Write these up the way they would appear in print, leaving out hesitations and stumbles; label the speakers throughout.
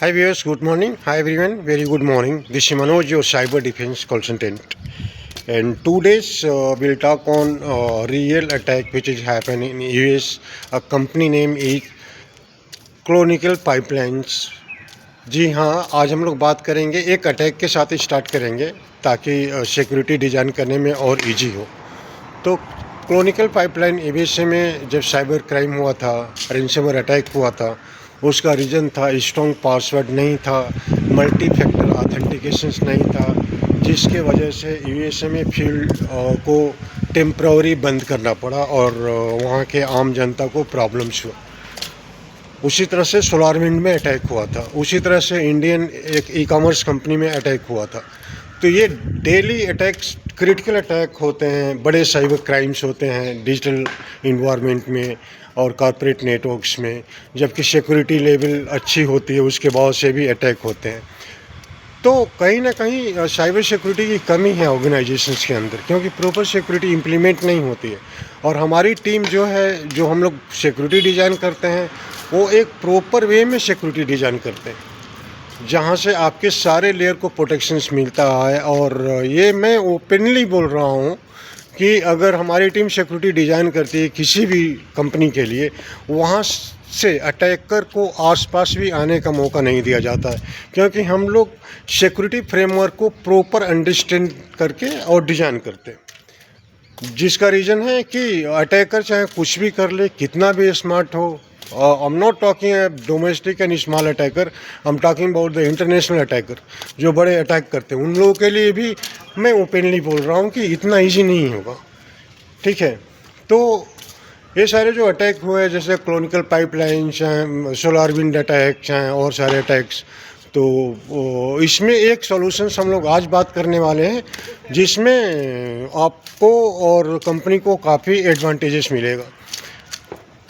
Speaker 1: Hi viewers, good morning. Hi everyone, very good morning. This is Manoj, your cyber defense consultant. And today's we'll talk on real attack which is happening in US. A company name is Clonical Pipelines. जी हाँ, आज हम लोग बात करेंगे एक attack के साथ start करेंगे ताकि सिक्योरिटी डिज़ाइन करने में और इजी हो। तो क्लोनिकल पाइपलाइन एवीएसए में जब साइबर क्राइम हुआ था, रेंसमवेयर अटैक हुआ था, उसका रीज़न था स्ट्रॉन्ग पासवर्ड नहीं था, मल्टी फैक्टर ऑथेंटिकेशंस नहीं था, जिसके वजह से यूएसए में फील्ड को टेम्पररी बंद करना पड़ा और वहाँ के आम जनता को प्रॉब्लम्स हुआ। उसी तरह से सोलारविंड में अटैक हुआ था, उसी तरह से इंडियन एक ई कॉमर्स कंपनी में अटैक हुआ था। तो ये डेली अटैक्स क्रिटिकल अटैक होते हैं, बड़े साइबर क्राइम्स होते हैं डिजिटल इन्वायरमेंट में और कॉर्पोरेट नेटवर्क्स में, जबकि सिक्योरिटी लेवल अच्छी होती है उसके बाद से भी अटैक होते हैं। तो कहीं ना कहीं साइबर सिक्योरिटी की कमी है ऑर्गेनाइजेशंस के अंदर, क्योंकि प्रॉपर सिक्योरिटी इम्प्लीमेंट नहीं होती है। और हमारी टीम जो है, जो हम लोग सिक्योरिटी डिज़ाइन करते हैं, वो एक प्रॉपर वे में सिक्योरिटी डिज़ाइन करते हैं जहाँ से आपके सारे लेयर को प्रोटेक्शंस मिलता है। और ये मैं ओपनली बोल रहा हूँ कि अगर हमारी टीम सिक्योरिटी डिज़ाइन करती है किसी भी कंपनी के लिए, वहाँ से अटैकर को आसपास भी आने का मौका नहीं दिया जाता है, क्योंकि हम लोग सिक्योरिटी फ्रेमवर्क को प्रॉपर अंडरस्टैंड करके और डिज़ाइन करते हैं। जिसका रीज़न है कि अटैकर चाहे कुछ भी कर ले, कितना भी स्मार्ट हो, I am not talking domestic and small attacker, I am talking about the international attacker जो बड़े अटैक करते हैं, उन लोगों के लिए भी मैं ओपनली बोल रहा हूँ कि इतना ईजी नहीं होगा। ठीक है, तो ये सारे जो अटैक हुए, जैसे क्लोनिकल पाइपलाइंस हैं, सोलारविंड अटैक्स हैं और सारे अटैक्स, तो इसमें एक सॉल्यूशंस हम लोग आज बात करने वाले हैं, जिसमें आपको और कंपनी को काफ़ी एडवांटेजेस मिलेगा।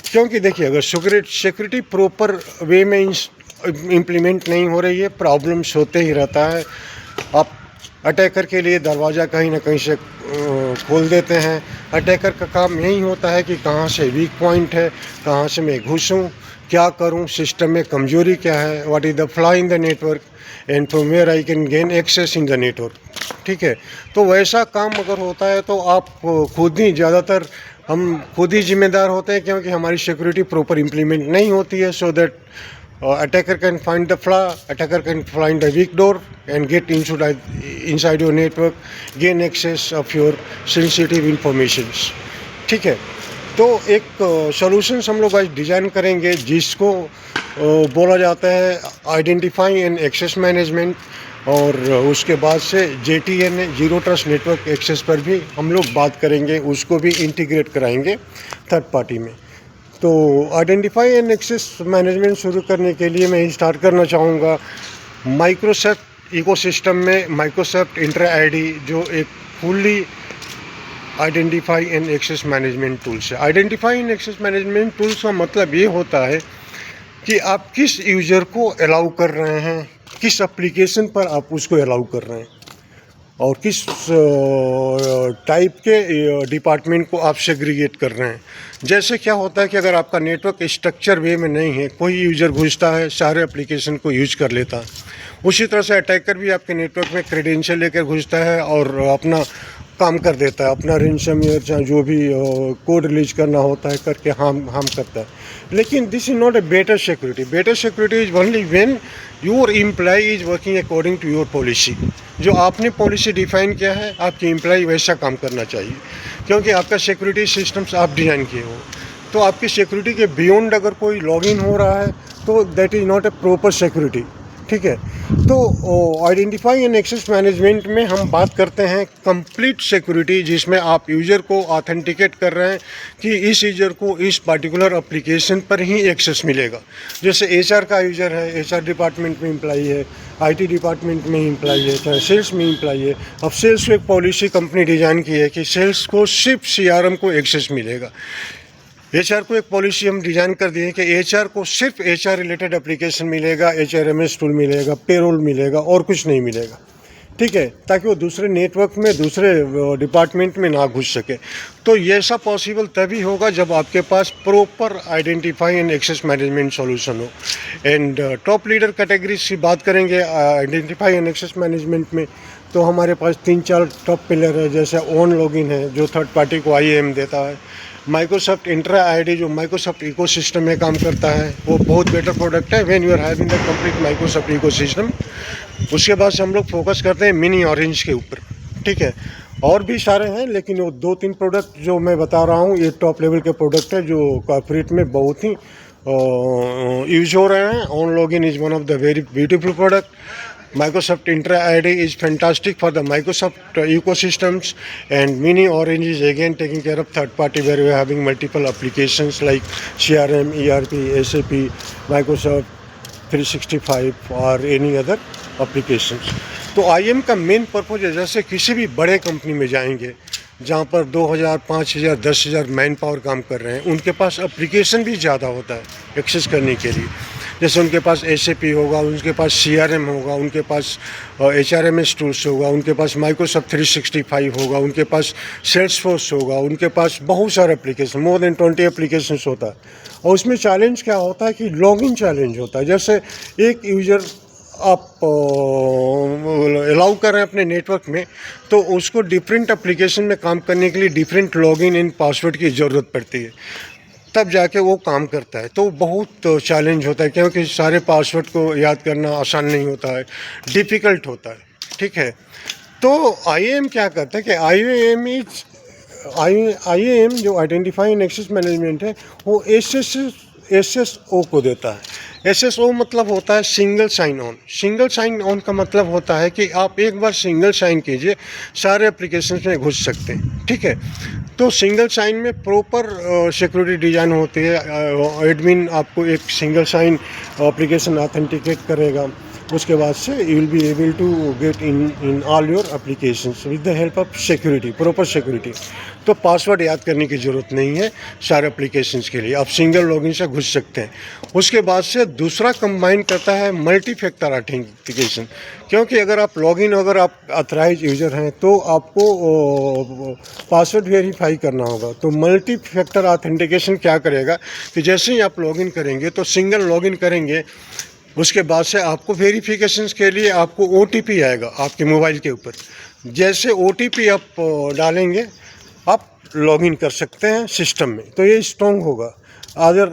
Speaker 1: क्योंकि देखिए, अगर सिक्योरिटी प्रॉपर वे में इम्प्लीमेंट नहीं हो रही है, प्रॉब्लम्स होते ही रहता है। आप अटैकर के लिए दरवाज़ा कहीं ना कहीं से खोल देते हैं। अटैकर का काम यही होता है कि कहाँ से वीक पॉइंट है, कहाँ से मैं घुसूँ, क्या करूँ, सिस्टम में कमजोरी क्या है, what is the flaw in the network and from where I can gain access in the network. ठीक है, तो वैसा काम अगर होता है तो आप खुद ही ज़्यादातर हम खुद ही जिम्मेदार होते हैं, क्योंकि हमारी सिक्योरिटी प्रॉपर इम्प्लीमेंट नहीं होती है। So that attacker can find the flaw, attacker can find the weak door and get inside your network, gain access of your sensitive informations। ठीक है, तो एक सॉल्यूशंस हम लोग आज डिज़ाइन करेंगे जिसको बोला जाता है आइडेंटिफाई एंड एक्सेस मैनेजमेंट, और उसके बाद से JTN zero trust network access पर भी हम लोग बात करेंगे, उसको भी इंटीग्रेट कराएंगे थर्ड पार्टी में। तो आइडेंटिफाई एंड एक्सेस मैनेजमेंट शुरू करने के लिए मैं स्टार्ट करना चाहूँगा माइक्रोसॉफ्ट इकोसिस्टम में माइक्रोसॉफ्ट इंट्रा आईडी, जो एक fully identify and access management tools है। Identify and access management tools का मतलब ये होता है कि आप किस यूज़र को अलाउ कर रहे हैं, किस एप्लीकेशन पर आप उसको अलाउ कर रहे हैं, और किस टाइप के डिपार्टमेंट को आप सेग्रीगेट कर रहे हैं। जैसे क्या होता है कि अगर आपका नेटवर्क स्ट्रक्चर वे में नहीं है, कोई यूज़र घुसता है, सारे एप्लीकेशन को यूज कर लेता है। उसी तरह से अटैकर भी आपके नेटवर्क में क्रेडेंशियल लेकर घुसता है और अपना काम कर देता है, अपना रेंसमवेयर चाहे जो भी कोड रिलीज करना होता है करके हार्म करता है। लेकिन this is not a better security. Better security is only when your employ is working according to your policy. जो आपने पॉलिसी डिफाइन किया है, आपकी एम्प्लॉय वैसा काम करना चाहिए, क्योंकि आपका सिक्योरिटी सिस्टम्स आप डिज़ाइन किए हो। तो आपकी सिक्योरिटी के बियॉन्ड अगर कोई लॉगिन हो रहा है तो that is not A proper security. ठीक है, तो आइडेंटिफाई एंड एक्सेस मैनेजमेंट में हम बात करते हैं कंप्लीट सिक्योरिटी, जिसमें आप यूज़र को ऑथेंटिकेट कर रहे हैं कि इस यूज़र को इस पर्टिकुलर एप्लीकेशन पर ही एक्सेस मिलेगा। जैसे HR का यूज़र है, HR डिपार्टमेंट में एम्प्लॉई है, IT डिपार्टमेंट में एम्प्लॉई है, चाहे सेल्स में एम्प्लॉई है। अब सेल्स को एक पॉलिसी कंपनी डिज़ाइन की है कि सेल्स को सिर्फ CRM को एक्सेस मिलेगा। HR को एक पॉलिसी हम डिज़ाइन कर दिए कि HR को सिर्फ HR रिलेटेड एप्लीकेशन मिलेगा, HRMS टूल मिलेगा, पेरोल मिलेगा और कुछ नहीं मिलेगा। ठीक है, ताकि वो दूसरे नेटवर्क में, दूसरे डिपार्टमेंट में ना घुस सके। तो ये सब पॉसिबल तभी होगा जब आपके पास proper identify and access management solution हो। एंड टॉप लीडर कैटेगरीज की बात करेंगे आइडेंटिफाई एंड एक्सेस मैनेजमेंट में, तो हमारे पास 3-4 टॉप पिलर है। जैसे ऑन लॉगिन है जो थर्ड पार्टी को IAM देता है, माइक्रोसॉफ्ट इंट्रा आईडी जो माइक्रोसॉफ्ट इकोसिस्टम में काम करता है, वो बहुत बेटर प्रोडक्ट है when you are having the complete Microsoft ecosystem. उसके बाद से हम लोग फोकस करते हैं मिनी ऑरेंज के ऊपर, ठीक है। और भी सारे हैं, लेकिन वो 2-3 प्रोडक्ट जो मैं बता रहा हूँ ये टॉप लेवल के प्रोडक्ट है जो कॉर्पोरेट में बहुत ही यूज हो रहे हैं। On login is one of the very beautiful product. Microsoft Intra ID is fantastic for the Microsoft ecosystems, and Mini Orange is again taking care of third party where we are having multiple applications like CRM, ERP, SAP, Microsoft 365 or any other applications. तो IAM का main purpose है, जैसे किसी भी बड़े company में जाएंगे जहाँ पर 2000, 5000, 10,000 मैन पावर काम कर रहे हैं, उनके पास एप्लीकेशन भी ज़्यादा होता है एक्सेस करने के लिए। जैसे उनके पास SAP होगा, उनके पास CRM होगा, उनके पास HRMS टूल्स होगा, उनके पास माइक्रोसॉफ्ट 365 होगा, उनके पास सेल्सफोर्स होगा, उनके पास बहुत सारे एप्लीकेशन, मोर देन 20 एप्लीकेशंस होता है। और उसमें चैलेंज क्या होता है कि लॉगिन चैलेंज होता है। जैसे एक यूज़र आप अलाउ कर रहे हैं अपने नेटवर्क में, तो उसको डिफरेंट एप्लीकेशन में काम करने के लिए डिफरेंट लॉगिन एंड पासवर्ड की ज़रूरत पड़ती है, तब जाके वो काम करता है। तो बहुत चैलेंज होता है, क्योंकि सारे पासवर्ड को याद करना आसान नहीं होता है, डिफ़िकल्ट होता है, ठीक है। तो IAM क्या करता है कि IAM जो आइडेंटिफाई एंड एक्सेस मैनेजमेंट है, वो SSO को देता है। SSO मतलब होता है single sign on. Single sign on का मतलब होता है कि आप एक बार सिंगल साइन कीजिए, सारे एप्लीकेशन में घुस सकते हैं, ठीक है। तो सिंगल साइन में प्रॉपर सिक्योरिटी डिज़ाइन होती है। एडमिन आपको एक सिंगल साइन एप्लीकेशन ऑथेंटिकेट करेगा, उसके बाद से you will be able to get in all your applications with the help of security, proper security. तो पासवर्ड याद करने की ज़रूरत नहीं है सारे एप्लीकेशंस के लिए, आप सिंगल लॉगिन से घुस सकते हैं। उसके बाद से दूसरा कंबाइन करता है मल्टी फैक्टर ऑथेंटिकेशन, क्योंकि अगर आप लॉगिन, अगर आप ऑथराइज यूज़र हैं तो आपको पासवर्ड वेरीफाई करना होगा। तो मल्टी फैक्टर ऑथेंटिकेशन क्या करेगा कि जैसे ही आप लॉगिन करेंगे तो सिंगल लॉगिन करेंगे, उसके बाद से आपको वेरिफिकेशंस के लिए आपको OTP आएगा आपके मोबाइल के ऊपर। जैसे OTP आप डालेंगे, आप लॉगिन कर सकते हैं सिस्टम में। तो ये स्ट्रॉन्ग होगा। अगर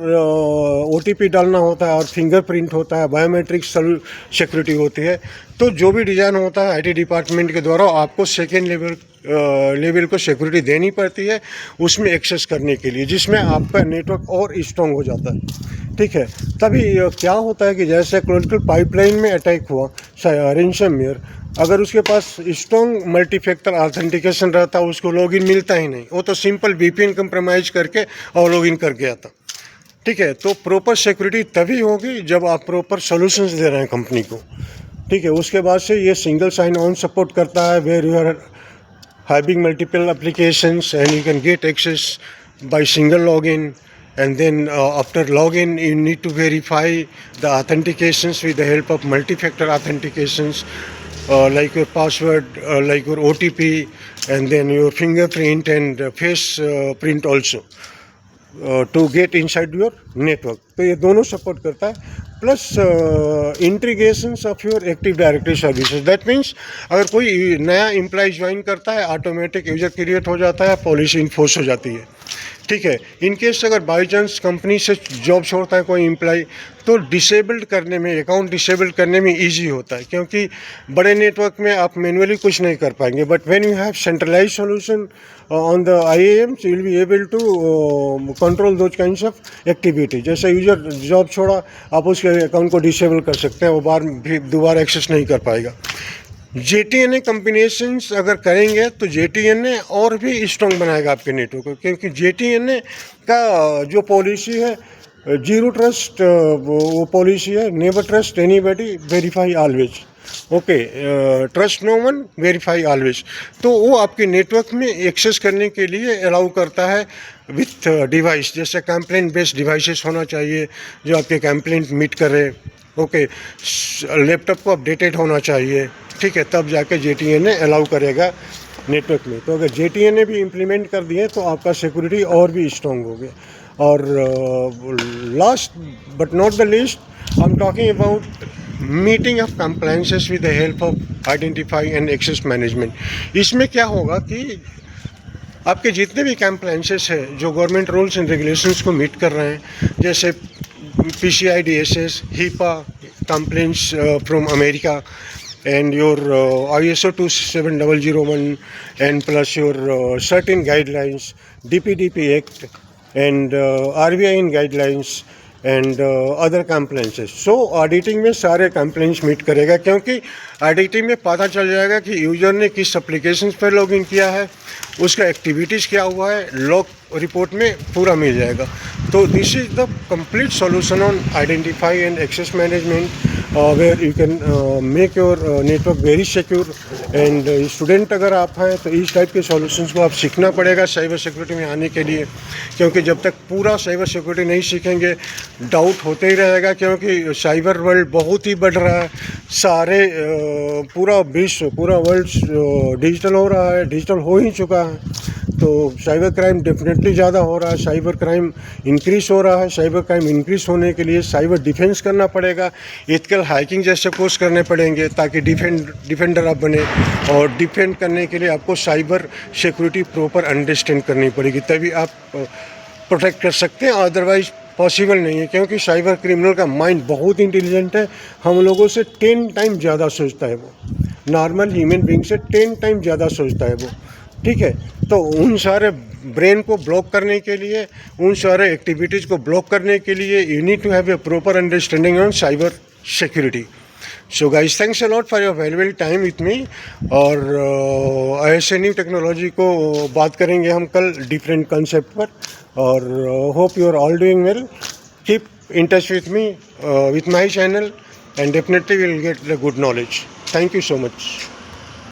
Speaker 1: OTP डालना होता है और फिंगरप्रिंट होता है, बायोमेट्रिक सिक्योरिटी होती है, तो जो भी डिज़ाइन होता है IT डिपार्टमेंट के द्वारा आपको सेकेंड लेवल को सिक्योरिटी देनी पड़ती है उसमें एक्सेस करने के लिए, जिसमें आपका नेटवर्क और स्ट्रॉन्ग हो जाता है, ठीक है। तभी क्या होता है कि जैसे क्रिटिकल पाइपलाइन में अटैक हुआ रैंसमवेयर, अगर उसके पास स्ट्रॉन्ग मल्टी फैक्टर ऑथेंटिकेशन रहता, उसको लॉगिन मिलता ही नहीं, वो तो सिंपल VPN कंप्रोमाइज़ करके और लॉगिन कर गया था, ठीक है। तो प्रॉपर सिक्योरिटी तभी होगी जब आप प्रॉपर सॉल्यूशंस दे रहे हैं कंपनी को, ठीक है। उसके बाद से ये सिंगल साइन ऑन सपोर्ट करता है, where you are having multiple applications and you can get access by single login, and then after login you need to verify the authentications with the help of multi-factor authentications, like your password, like your OTP, and then your fingerprint and face print also, to get inside your network. तो ये दोनों support करता है, plus integrations of your active directory services. That means अगर कोई नया employ join करता है, ऑटोमेटिक यूजर क्रिएट हो जाता है, पॉलिसी इन्फोर्स हो जाती है, ठीक है। इनकेस अगर बाई चांस कंपनी से जॉब छोड़ता है कोई एम्प्लॉय, तो डिसेबल्ड करने में, अकाउंट डिसेबल्ड करने में इजी होता है, क्योंकि बड़े नेटवर्क में आप मैनुअली कुछ नहीं कर पाएंगे। But when you have centralize solution on the IAM, you will be able to control those kinds of activity. जैसे यूजर जॉब छोड़ा, आप उसके अकाउंट को डिसेबल कर सकते हैं, वो दोबारा एक्सेस नहीं कर पाएगा। JTNA कम्बिनेशंस अगर करेंगे तो JTNA और भी स्ट्रॉन्ग बनाएगा आपके नेटवर्क को, क्योंकि JTNA का जो पॉलिसी है, जीरो ट्रस्ट वो पॉलिसी है, never trust anybody, verify always, okay, trust no one, verify always. तो वो आपके नेटवर्क में एक्सेस करने के लिए अलाउ करता है विथ डिवाइस। जैसे कंप्लेंट बेस्ड डिवाइसेस होना चाहिए जो आपके कंप्लेंट मीट करे, ओके, लैपटॉप को अपडेटेड होना चाहिए, ठीक है, तब जाके JTNA अलाउ करेगा नेटवर्क में। तो अगर JTNA भी इम्प्लीमेंट कर दिए तो आपका सिक्योरिटी और भी स्ट्रॉन्ग हो गया। और last but not the least, I am talking about meeting of compliances with the help of identify and access management. इसमें क्या होगा कि आपके जितने भी कंप्लायंसेस हैं जो गवर्नमेंट रूल्स एंड रेगुलेशंस को मीट कर रहे हैं, जैसे PCI DSS, HIPAA complaints from America, and your ISO 27001, and plus your certain guidelines, DPDP Act, and RBIN guidelines, and other compliances. So auditing में सारे कंप्लेंट्स मीट करेगा, क्योंकि auditing में पता चल जाएगा कि यूज़र ने किस एप्लीकेशन पर लॉगिन किया है, उसका एक्टिविटीज़ क्या हुआ है, लॉग रिपोर्ट में पूरा मिल जाएगा। तो this is the complete solution on identify and access management, where you can make your network very secure. And student अगर आप हैं तो इस टाइप के सॉल्यूशंस को आप सीखना पड़ेगा साइबर सिक्योरिटी में आने के लिए, क्योंकि जब तक पूरा साइबर सिक्योरिटी नहीं सीखेंगे डाउट होते ही रहेगा, क्योंकि साइबर वर्ल्ड बहुत ही बढ़ रहा है। सारे पूरा विश्व, पूरा वर्ल्ड डिजिटल हो रहा है, डिजिटल हो ही चुका है। तो साइबर क्राइम डेफिनेटली ज़्यादा हो रहा है, साइबर क्राइम इंक्रीज हो रहा है। साइबर क्राइम इंक्रीज होने के लिए साइबर डिफेंस करना पड़ेगा, एथिकल हैकिंग जैसे कोर्स करने पड़ेंगे ताकि डिफेंडर आप बने। और डिफेंड करने के लिए आपको साइबर सिक्योरिटी प्रॉपर अंडरस्टैंड करनी पड़ेगी, तभी आप प्रोटेक्ट कर सकते हैं, अदरवाइज पॉसिबल नहीं है। क्योंकि साइबर क्रिमिनल का माइंड बहुत इंटेलिजेंट है, हम लोगों से 10 टाइम ज़्यादा सोचता है वो, नॉर्मल ह्यूमन बीइंग से 10 टाइम ज़्यादा सोचता है वो, ठीक है। तो उन सारे ब्रेन को ब्लॉक करने के लिए, उन सारे एक्टिविटीज़ को ब्लॉक करने के लिए you need to have a proper understanding on cyber security. So guys, thanks a lot for your valuable time with me. और ऐसे न्यू टेक्नोलॉजी को बात करेंगे हम कल डिफरेंट कंसेप्ट पर। और hope you are all doing well. Keep in touch with me with my channel, and definitely we will get the good knowledge. Thank you so much.